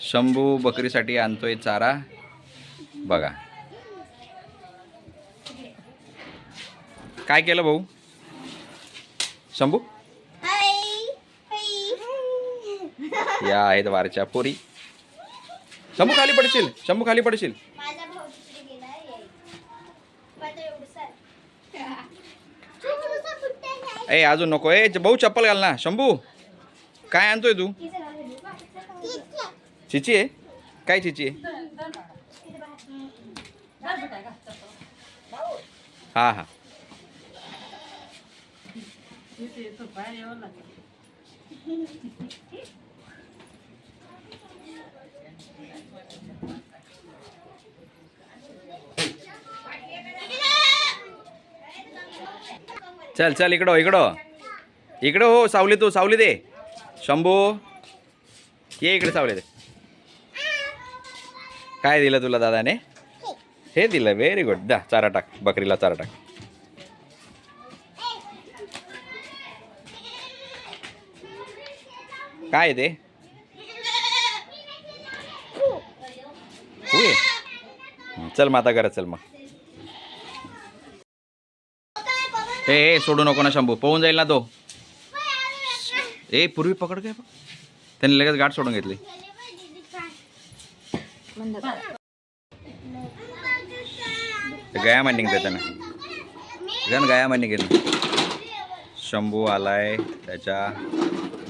शंभू बकरीसाठी आणतोय चारा बघा. काय केलं भाऊ शंभू? या आहेत वारच्या पोरी. शंभू खाली पडशील, शंभू खाली पडशील. ए अजून नको. ए भाऊ चप्पल घाल ना. शंभू काय आणतोय तू? चिची आहे? काय चिची आहे? हा हा. चल चल इकडं इकडं इकडं. हो सावली, तू सावली दे. शंभू ये इकडे सावली दे. काय दिलं तुला दादाने? हे दिलं. Very good. दा चारा टाक, बकरीला चारा टाक. काय ते? होय. चल मग आता घरात चल मग. ए सोडू नको ना शंभू, पळून जाईल ना तो. ए पूर्वी पकड काय, त्यांनी लगेच गाठ सोडून घेतली. गया मांडी त्यानं गया मांडी गेली. शंभू आलाय त्याच्या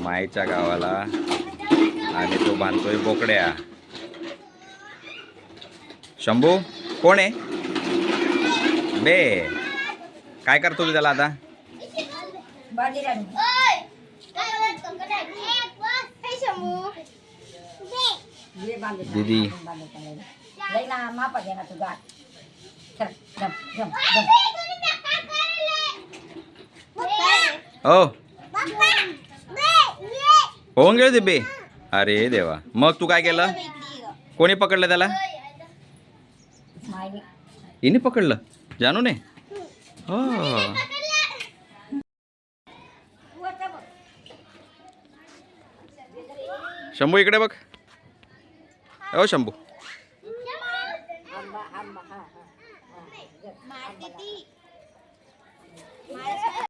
मायेच्या गावाला आणि तो बांधतोय बोकड्या. शंभू कोण आहे बे? काय करतो तू त्याला आता? दीदी हो होऊन गेलं ते बे. अरे देवा, मग तू काय केलं? कोणी पकडलं त्याला? हिने पकडलं जानू ने? हो शंभू इकडे बघ. हो शंभू